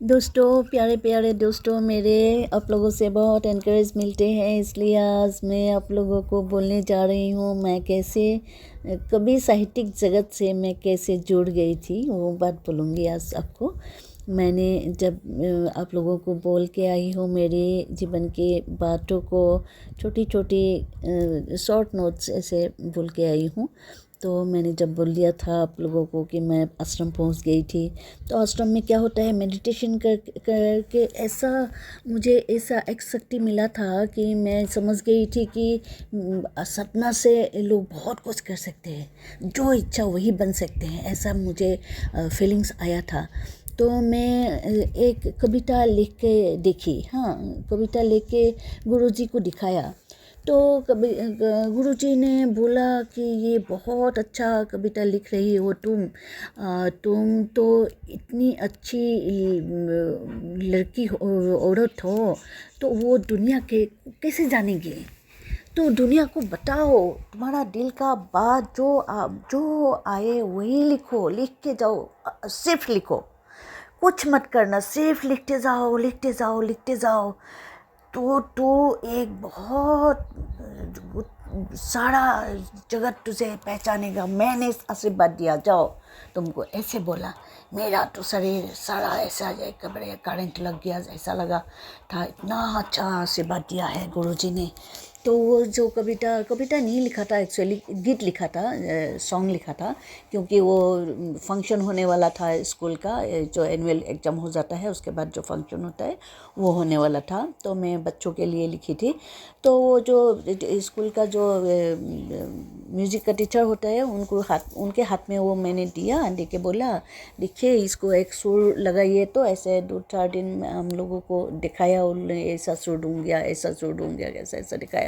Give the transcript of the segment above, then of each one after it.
दोस्तों, प्यारे प्यारे दोस्तों मेरे, आप लोगों से बहुत एनकरेज मिलते हैं, इसलिए आज मैं आप लोगों को बोलने जा रही हूँ मैं कैसे कभी साहित्यिक जगत से मैं कैसे जुड़ गई थी, वो बात बोलूँगी आज आपको। मैंने जब आप लोगों को बोल के आई हूँ मेरे जीवन के बातों को, छोटी छोटी शॉर्ट नोट्स ऐसे बोल के आई हूँ। तो मैंने जब बोल दिया था आप लोगों को कि मैं आश्रम पहुंच गई थी, तो आश्रम में क्या होता है, मेडिटेशन करके ऐसा मुझे ऐसा एक शक्ति मिला था कि मैं समझ गई थी कि सपना से लोग बहुत कुछ कर सकते हैं, जो इच्छा वही बन सकते हैं, ऐसा मुझे फीलिंग्स आया था। तो मैं एक कविता लिख के देखी, हाँ, कविता लिख के गुरुजी को दिखाया। तो कभी गुरुजी ने बोला कि ये बहुत अच्छा कविता लिख रही हो तुम तो इतनी अच्छी लड़की औरत हो, तो वो दुनिया के कैसे जानेगी, तो दुनिया को बताओ, तुम्हारा दिल का बात जो आए वही लिखो, लिख के जाओ, सिर्फ लिखो, कुछ मत करना, सिर्फ लिखते जाओ लिखते जाओ लिखते जाओ। तो एक बहुत सारा जगत तुझे पहचानेगा। मैंने आशीर्वाद दिया, जाओ, तुमको ऐसे बोला। मेरा तो शरीर सारा ऐसा कपड़े करंट लग गया, ऐसा लगा था, इतना अच्छा आशीर्वाद दिया है गुरुजी ने। तो वो जो कविता नहीं लिखा था, एक्चुअली गीत लिखा था, सॉन्ग लिखा था, क्योंकि वो फंक्शन होने वाला था स्कूल का, जो एनुअल एग्ज़ाम हो जाता है उसके बाद जो फंक्शन होता है वो होने वाला था, तो मैं बच्चों के लिए लिखी थी। तो वो जो स्कूल का जो म्यूज़िक का टीचर होता है उनके हाथ में वो मैंने दिया, दे के बोला, देखिए इसको एक सुर लगाइए। तो ऐसे 2-4 दिन में हम लोगों को दिखाया, उन्होंने ऐसा सुर दूंगा, ऐसा सुर दूंगा, ऐसा ऐसा दिखाया।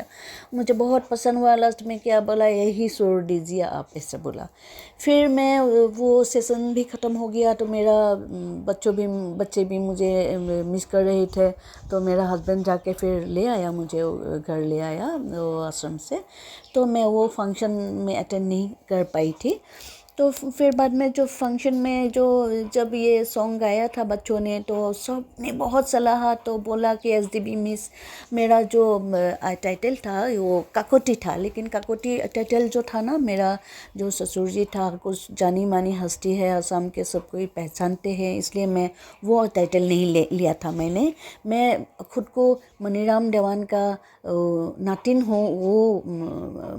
मुझे बहुत पसंद हुआ। लास्ट में क्या बोला, यही सुर दीजिए आप, ऐसे बोला। फिर मैं वो सेशन भी ख़त्म हो गया, तो मेरा बच्चे भी मुझे मिस कर रहे थे, तो मेरा हस्बैंड जाके फिर ले आया, मुझे घर ले आया वो आश्रम से। तो मैं वो फंक्शन में अटेंड नहीं कर पाई थी। तो फिर बाद में जो फंक्शन में जब ये सॉन्ग गाया था बच्चों ने, तो सब ने बहुत सराहा, तो बोला कि एसडीबी मिस। मेरा जो टाइटल था वो काकोटी था, लेकिन काकोटी टाइटल जो था ना, मेरा जो ससुर जी था कुछ जानी मानी हस्ती है, असम के सब कोई पहचानते हैं, इसलिए मैं वो टाइटल नहीं लिया था। मैं खुद को मनीराम देवान का नातिन हूँ,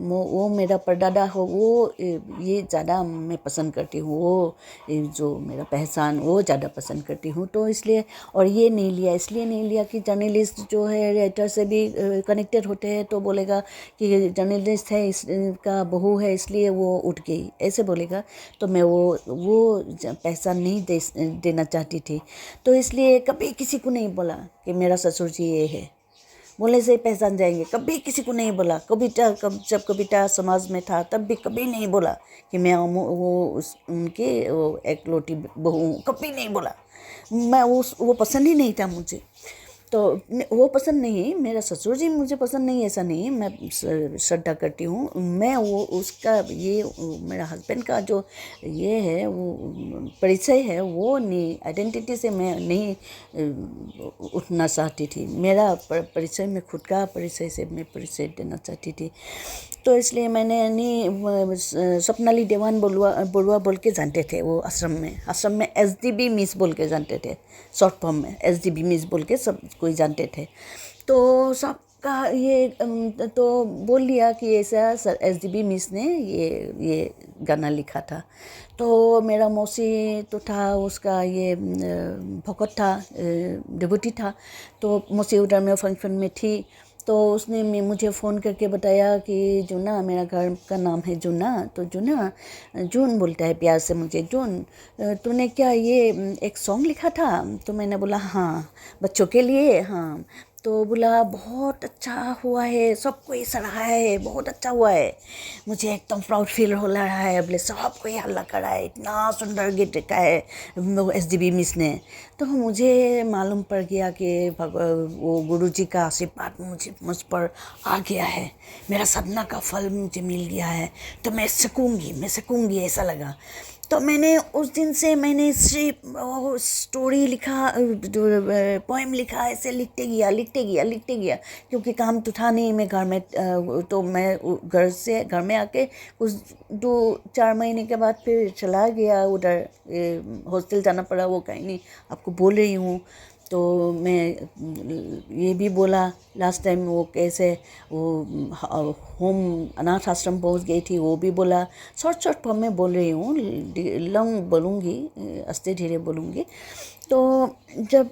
वो मेरा परदादा हो, वो ये ज़्यादा मैं पसंद करती हूँ, वो जो मेरा पहचान वो ज़्यादा पसंद करती हूँ। तो इसलिए, और ये नहीं लिया, इसलिए नहीं लिया कि जर्नलिस्ट जो है राइटर से भी कनेक्टेड होते हैं, तो बोलेगा कि जर्नलिस्ट है, इसका बहू है, इसलिए वो उठ गई, ऐसे बोलेगा। तो मैं वो पहचान नहीं देना चाहती थी, तो इसलिए कभी किसी को नहीं बोला कि मेरा ससुर जी ये है, बोले से पहचान जाएंगे। कभी किसी को नहीं बोला, जब कविता समाज में था तब भी कभी नहीं बोला कि मैं उनके वो एक लोटी बहू हूँ, कभी नहीं बोला। मैं वो पसंद ही नहीं था मुझे। तो वो पसंद नहीं, मेरा ससुर जी मुझे पसंद नहीं, ऐसा नहीं, मैं श्रद्धा करती हूँ। मैं वो उसका ये मेरा हस्बैंड का जो ये है वो परिचय है, वो नहीं, आइडेंटिटी से मैं नहीं उठना चाहती थी। मेरा परिचय, मैं खुद का परिचय से मैं परिचय देना चाहती थी। तो इसलिए मैंने नहीं, स्वप्नाली देवान बरुआ बोल के जानते थे वो आश्रम में एसडीबी मिस बोल के जानते थे, शॉर्ट फॉर्म में एसडीबी मिस बोल के सब कोई जानते थे। तो सबका ये तो बोल लिया कि ऐसा एसडीबी मिस ने ये गाना लिखा था। तो मेरा मौसी तो था, उसका ये भगत था, डिवोटी था। तो मौसी उधर में फंक्शन में थी, तो उसने मुझे फ़ोन करके बताया कि जूना, मेरा घर का नाम है जूना, तो जूना, जून बोलता है प्यार से मुझे, जून तूने क्या ये एक सॉन्ग लिखा था? तो मैंने बोला हाँ, बच्चों के लिए, हाँ। तो बोला बहुत अच्छा हुआ है, सबको ये सराहा है, बहुत अच्छा हुआ है, मुझे एकदम प्राउड फील हो रहा है, बोले सबको ये हल्ला करा है, इतना सुंदर गीत लिखा है एसडीबी मिस ने। तो मुझे मालूम पड़ गया कि वो गुरुजी का आशीर्वाद मुझ पर आ गया है, मेरा साधना का फल मुझे मिल गया है, तो मैं सकूँगी ऐसा लगा। तो मैंने उस दिन से मैंने सिर्फ स्टोरी लिखा, पोएम लिखा, ऐसे लिखते गया क्योंकि काम तो था नहीं। मैं घर में तो मैं घर में आके कुछ 2-4 महीने के बाद फिर चला गया उधर, हॉस्टल जाना पड़ा। वो कहीं नहीं आपको बोल रही हूँ। तो मैं ये भी बोला लास्ट टाइम वो कैसे वो होम अनाथ आश्रम पहुँच गई थी, वो भी बोला। शॉर्ट फॉर्म में बोल रही हूँ, लॉन्ग बोलूँगी, आस्ते धीरे बोलूँगी। तो जब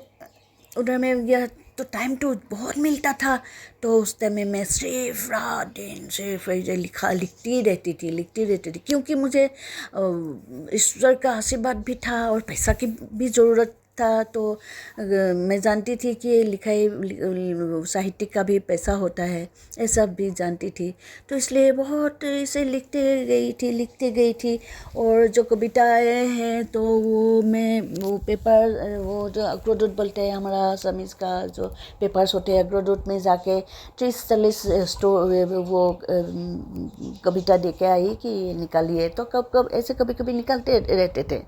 उधर में गया तो टाइम तो बहुत मिलता था। तो उस टाइम में मैं सिर्फ रात दिन सिर्फ लिखती रहती थी क्योंकि मुझे ईश्वर का आशीर्वाद भी था और पैसा की भी ज़रूरत था। तो मैं जानती थी कि लिखाई साहित्य का भी पैसा होता है, ये सब भी जानती थी। तो इसलिए बहुत इसे लिखते गई थी। और जो कविताएं हैं तो वो पेपर, वो जो अग्रदूत बोलते हैं हमारा समीज का जो पेपर्स होते हैं, अग्रदूत में जाके 30-40 वो कविता दे के आई कि निकालिए। तो कब ऐसे कभी निकालते रहते थे।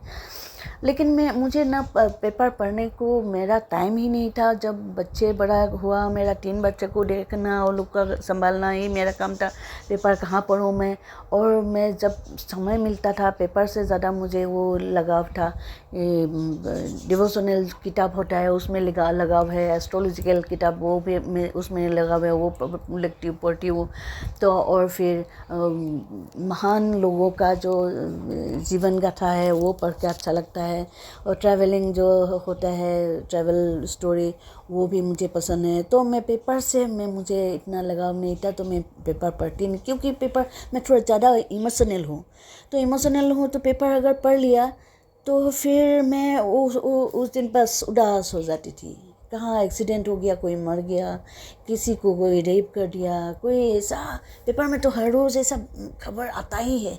लेकिन मुझे ना पेपर पढ़ने को मेरा टाइम ही नहीं था। जब बच्चे बड़ा हुआ, मेरा 3 बच्चे को देखना और लोग का संभालना ही मेरा काम था। पेपर कहाँ पढूँ मैं। और मैं जब समय मिलता था पेपर से ज़्यादा मुझे वो लगाव था। डिवोशनल किताब होता है उसमें लगाव है, एस्ट्रोलॉजिकल किताब वो भी मैं उसमें लगाव है, वो पढ़ती हूँ। तो और फिर महान लोगों का जो जीवन गाथा है वो पढ़ के अच्छा लगता है। और ट्रैवलिंग जो होता है, ट्रैवल स्टोरी, वो भी मुझे पसंद है। तो मैं पेपर से मुझे इतना लगाव नहीं था, तो मैं पेपर पढ़ती नहीं क्योंकि पेपर मैं थोड़ा ज़्यादा इमोशनल हूँ। तो पेपर अगर पढ़ लिया तो फिर मैं उस दिन बस उदास हो जाती थी। कहाँ एक्सीडेंट हो गया, कोई मर गया, किसी को कोई रेप कर दिया, कोई ऐसा। पेपर में तो हर रोज़ ऐसा खबर आता ही है,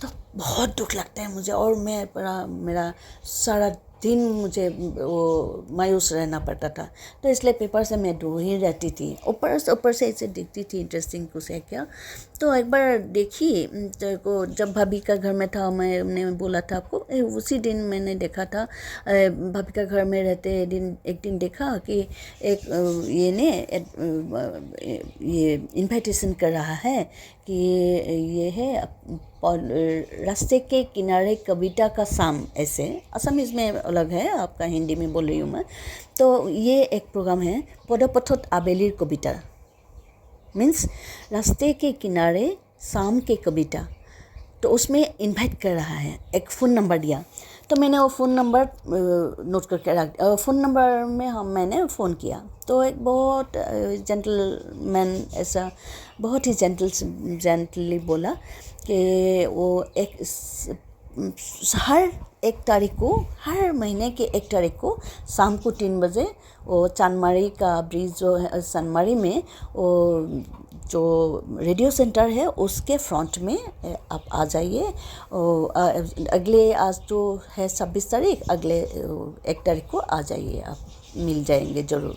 तो बहुत दुख लगता है मुझे। और मेरा सारा दिन मुझे वो मायूस रहना पड़ता था। तो इसलिए पेपर से मैं दूर ही रहती थी। ऊपर से ऐसे देखती थी इंटरेस्टिंग कुछ है क्या। तो एक बार देखी तो जब भाभी का घर में था, मैंने बोला था आपको, उसी दिन मैंने देखा था। भाभी का घर में रहते एक दिन देखा कि एक ये इन्विटेशन कर रहा है कि ये है रास्ते के किनारे कविता का शाम। ऐसे असमीज में अलग है, आपका हिंदी में बोल रही हूँ मैं। तो ये एक प्रोग्राम है, पदपथत आबेलिर कविता, मीन्स रास्ते के किनारे शाम के कविता। तो उसमें इनवाइट कर रहा है, एक फ़ोन नंबर दिया। तो मैंने वो फ़ोन नंबर नोट करके रख, फ़ोन नंबर में मैंने फ़ोन किया। तो एक बहुत जेंटलमैन, ऐसा बहुत ही जेंटली बोला कि वो हर महीने के 1 तारीख को शाम को 3 बजे वो चांदमारी का ब्रिज जो है, चांदमारी में वो जो रेडियो सेंटर है उसके फ्रंट में आप आ जाइए। अगले आज तो है 26 तारीख, अगले 1 तारीख को आ जाइए, आप मिल जाएंगे ज़रूर।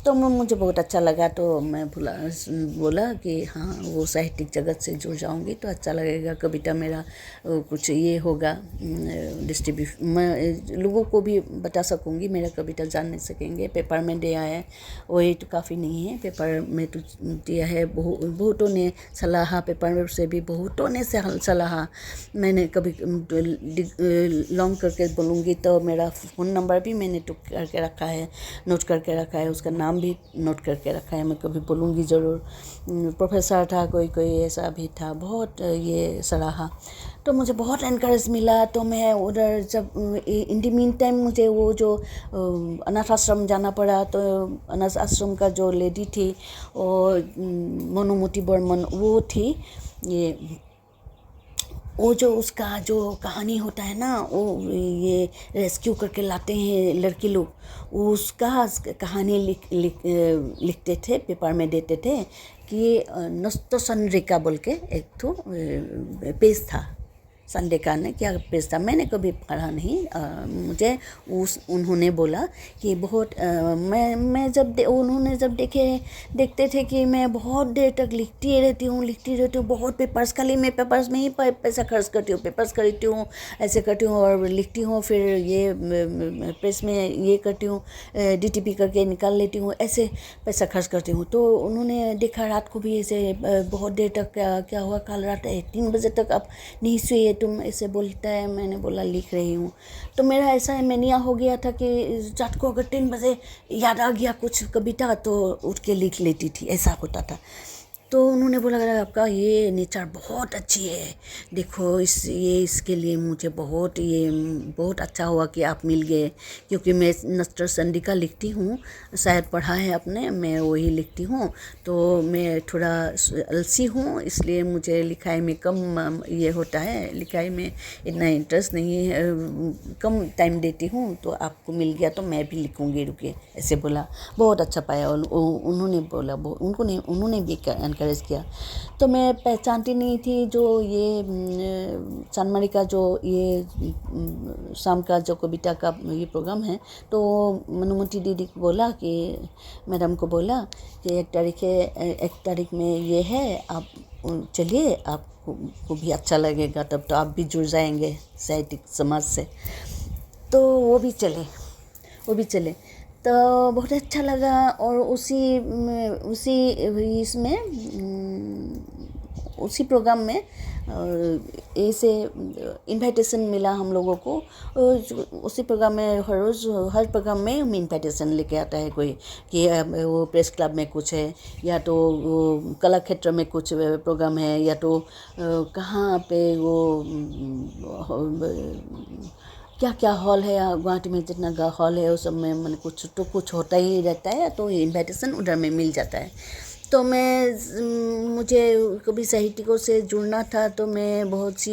तो मुझे बहुत अच्छा लगा। तो मैं बोला कि हाँ, वो साहित्यिक जगत से जुड़ जाऊंगी तो अच्छा लगेगा, कविता मेरा कुछ ये होगा डिस्ट्रीब्यूशन, मैं लोगों को भी बता सकूंगी, मेरा कविता जान नहीं सकेंगे। पेपर में दिया है वही तो काफ़ी नहीं है, पेपर में तो दिया है, बहुतों ने सलाह, पेपर से भी बहुतों ने सलाह। मैंने कभी लॉन्ग करके बोलूँगी तो मेरा फ़ोन नंबर भी मैंने नोट करके रखा है, उसका नाम भी नोट करके रखा है, मैं कभी बोलूँगी ज़रूर। प्रोफेसर था, कोई ऐसा भी था, बहुत ये सराहा। तो मुझे बहुत एनकरेज मिला। तो मैं उधर जब इन द मीन टाइम मुझे वो जो अनाथ आश्रम जाना पड़ा। तो अनाथ आश्रम का जो लेडी थी और मोनोमोती बर्मन वो थी, वो जो उसका जो कहानी होता है ना, वो ये रेस्क्यू करके लाते हैं लड़की लोग, उसका कहानी लिखते थे, पेपर में देते थे कि नस्तसनरिका बोल के एक तो पेज था, संडे का ने क्या प्रेस था, मैंने कभी पढ़ा नहीं। मुझे उन्होंने बोला कि बहुत मैं जब उन्होंने जब देखते थे कि मैं बहुत देर तक लिखती रहती हूँ बहुत पेपर्स, खाली मैं पेपर्स में ही पैसा खर्च करती हूँ, पेपर्स खरीदती हूँ, ऐसे करती हूँ और लिखती हूँ, फिर ये प्रेस में ये करती हूँ, DTP करके निकाल लेती हूँ, ऐसे पैसा खर्च करती हूँ। तो उन्होंने देखा रात को भी ऐसे बहुत देर तक क्या हुआ, कल रात 3 बजे तक आप नहीं सोए, तुम ऐसे बोलता है। मैंने बोला लिख रही हूँ। तो मेरा ऐसा मैनिया हो गया था कि रात को अगर 3 बजे याद आ गया कुछ कविता तो उठ के लिख लेती थी, ऐसा होता था। तो उन्होंने बोला आपका ये नेचर बहुत अच्छी है, देखो इसके लिए मुझे बहुत अच्छा हुआ कि आप मिल गए, क्योंकि मैं नस्टर संडिका लिखती हूँ, शायद पढ़ा है आपने, मैं वही लिखती हूँ। तो मैं थोड़ा आलसी हूँ, इसलिए मुझे लिखाई में कम ये होता है, लिखाई में इतना इंटरेस्ट नहीं है, कम टाइम देती हूँ। तो आपको मिल गया तो मैं भी लिखूँगी, रुकिए, ऐसे बोला। बहुत अच्छा पाया उन्होंने बोला, उन्होंने भी एनकरेज किया। तो मैं पहचानती नहीं थी जो ये चांदमारी का जो ये शाम का जो कविता का ये प्रोग्राम है। तो मनुमती दीदी को बोला कि मैडम को बोला कि 1 तारीख में ये है, आप चलिए, आपको भी अच्छा लगेगा, तब तो आप भी जुड़ जाएंगे साहित्यिक समाज से। तो वो भी चले तो बहुत अच्छा लगा। और उसी प्रोग्राम में ऐसे इनविटेशन मिला हम लोगों को। उसी प्रोग्राम में हर प्रोग्राम में हम इनविटेशन लेके आता है कोई, कि वो प्रेस क्लब में कुछ है, या तो वो कला क्षेत्र में कुछ प्रोग्राम है, या तो कहाँ पे वो क्या हॉल है गुवाहाटी में, जितना हॉल है उस सब में मैंने कुछ होता ही रहता है, तो इनविटेशन उधर में मिल जाता है। तो मुझे कभी साहित्यिकों से जुड़ना था, तो मैं बहुत सी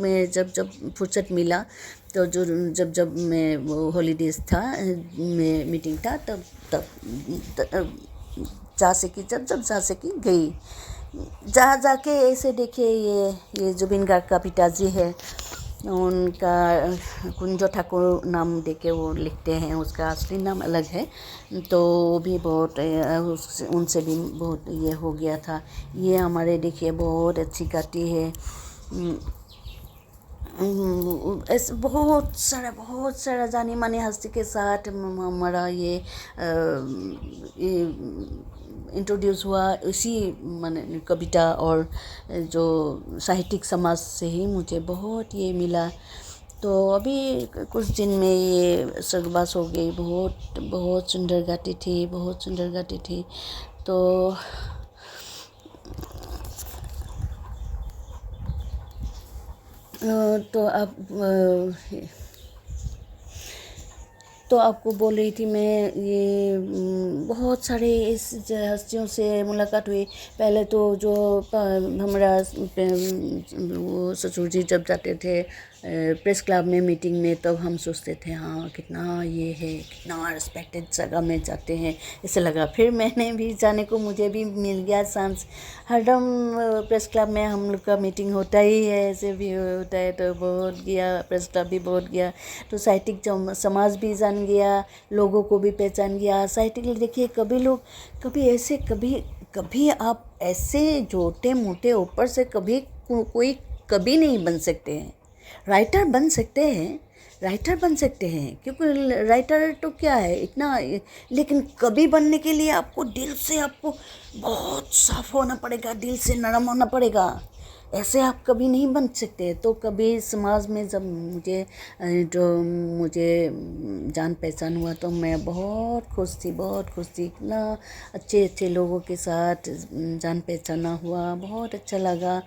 मैं जब फुर्सत मिला, तो जब मैं वो हॉलीडेज था में मीटिंग था, तब जा सकी गई। जाके ऐसे देखिए, ये जुबिन गार्ग का पिताजी है, उनका कुंजो ठाकुर नाम देके वो लिखते हैं, उसका असली नाम अलग है। तो वो भी बहुत उनसे भी बहुत ये हो गया था। ये हमारे देखिए बहुत अच्छी गाती है, ऐसे बहुत सारा जानी मानी हस्ती के साथ हमारा ये इंट्रोड्यूस हुआ, इसी माने कविता और जो साहित्यिक समाज से ही मुझे बहुत ये मिला। तो अभी कुछ दिन में ये स्वर्गवास हो गई। बहुत सुंदर गाती थी। तो अब तो आपको बोल रही थी मैं, ये बहुत सारे इस हस्तियों से मुलाकात हुई। पहले तो जो हमारा वो ससुर जी जब जाते थे प्रेस क्लब में मीटिंग में, तब हम सोचते थे हाँ कितना ये है, कितना रिस्पेक्टेड जगह में जाते हैं, ऐसे लगा। फिर मैंने भी जाने को मुझे भी मिल गया चांस। हरदम प्रेस क्लब में हम लोग का मीटिंग होता ही है, ऐसे भी होता है, तो बहुत गया, प्रेस क्लब भी बहुत गया। तो साहित्यिक समाज भी जान गया, लोगों को भी पहचान गया। साहित्यिक देखिए, कभी आप ऐसे छोटे मोटे ऊपर से कोई कभी नहीं बन सकते हैं। राइटर बन सकते हैं क्योंकि राइटर तो क्या है इतना, लेकिन कभी बनने के लिए आपको दिल से, आपको बहुत साफ होना पड़ेगा, दिल से नरम होना पड़ेगा, ऐसे आप कभी नहीं बन सकते। तो कभी समाज में जब मुझे जान पहचान हुआ, तो मैं बहुत खुश थी। इतना अच्छे लोगों के साथ जान पहचाना हुआ, बहुत अच्छा लगा।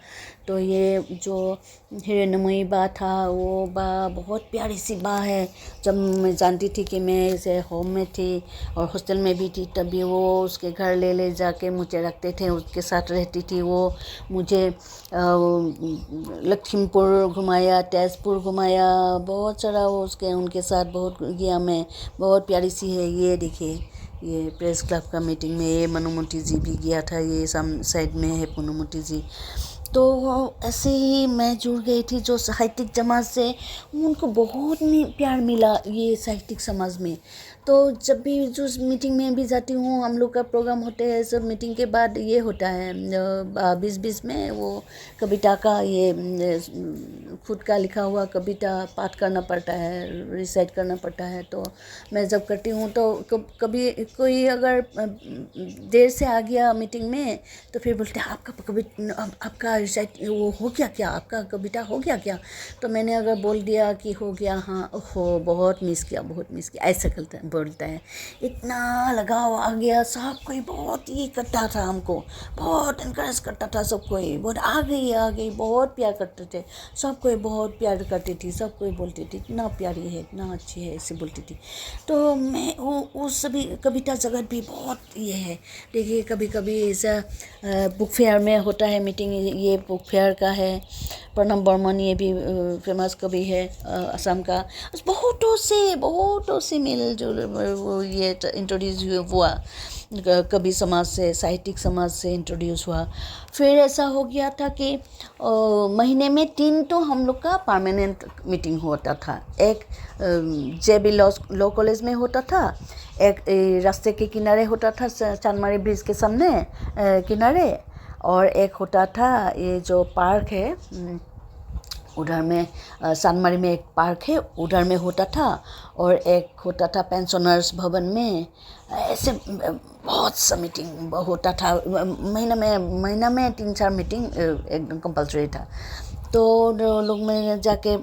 तो ये जो हिरण्मयी बा था, वो बा बहुत प्यारी सी बा है। जब मैं जानती थी कि मैं ऐसे होम में थी और हॉस्टल में भी थी, तभी वो उसके घर ले जाके मुझे रखते थे, उसके साथ रहती थी। वो मुझे लखीमपुर घुमाया, तेजपुर घुमाया, बहुत सारा वो उनके साथ बहुत गया मैं। बहुत प्यारी सी है। ये देखिए, ये प्रेस क्लब का मीटिंग में ये मनुमती जी भी गया था, ये साइड में है मनुमती जी। तो ऐसे ही मैं जुड़ गई थी जो साहित्यिक समाज से। उनको बहुत प्यार मिला ये साहित्यिक समाज में। तो जब भी जो मीटिंग में भी जाती हूँ, हम लोग का प्रोग्राम होते हैं, सब मीटिंग के बाद ये होता है 20-20 में वो कविता का ये खुद का लिखा हुआ कविता पाठ करना पड़ता है, रिसाइट करना पड़ता है। तो मैं जब करती हूँ तो कभी कोई अगर देर से आ गया मीटिंग में तो फिर बोलते हैं आपका रिसाइट वो हो गया क्या, आपका कविता हो गया क्या? तो मैंने अगर बोल दिया कि हो गया, हाँ हो बहुत मिस किया ऐसा बोलता है। इतना लगाव आ गया, सब कोई बहुत ही करता था, हमको बहुत इनकरेज करता था, सब कोई बहुत आ गई बहुत प्यार करते थे, सब कोई बहुत प्यार करती थी, सब कोई बोलती थी इतना प्यारी है, इतना अच्छी है, ऐसे बोलती थी। तो मैं वो सभी कविता जगत भी बहुत ये है। देखिए कभी कभी ऐसा बुक फेयर में होता है मीटिंग, ये बुक फेयर का है। प्रणब बर्मन ये भी फेमस कवि है असम का। बहुतों से मिल जो वो ये इंट्रोड्यूस हुआ कवि समाज से, साहित्यिक समाज से इंट्रोड्यूस हुआ। फिर ऐसा हो गया था कि महीने में 3 तो हम लोग का परमानेंट मीटिंग होता था। एक JB लॉ कॉलेज में होता था, एक रास्ते के किनारे होता था, चांदमारी ब्रिज के सामने किनारे, और एक होता था ये जो पार्क है उधर में, चांदमारी में एक पार्क है उधर में होता था, और एक होता था पेंशनर्स भवन में। ऐसे बहुत सा मीटिंग होता था, महीना में 3-4 मीटिंग एकदम कंपलसरी था। तो लोग में जाके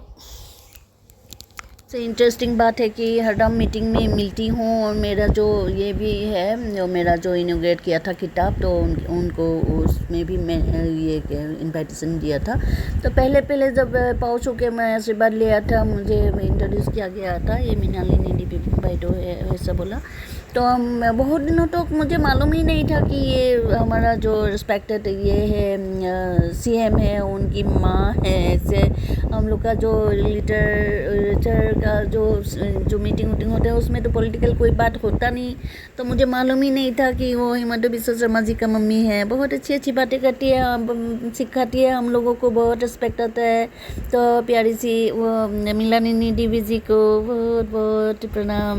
से इंटरेस्टिंग बात है कि हरदम मीटिंग में मिलती हूँ, और मेरा जो ये भी है, जो मेरा जो इनोग्रेट किया था किताब, तो उनको उसमें भी मैं ये इनविटेशन दिया था। तो पहले जब पहुँच के मैं आशीर्वाद लिया था, मुझे इंट्रोड्यूस किया गया था, ये मृणालिनी देवी बाइडो है ऐसा बोला। तो बहुत दिनों तक तो मुझे मालूम ही नहीं था कि ये हमारा जो रिस्पेक्टेड ये है CM है, उनकी माँ है। ऐसे हम लोग का जो लिटरेचर का जो मीटिंग होता है उसमें तो पॉलिटिकल कोई बात होता नहीं, तो मुझे मालूम ही नहीं था कि वो हिमंत बिस्वा शर्मा जी का मम्मी है। बहुत अच्छी बातें करती है, सिखाती है हम लोगों को, बहुत रिस्पेक्ट आता है। तो प्यारी सी वो मृणालिनी देवी जी को बहुत बहुत प्रणाम।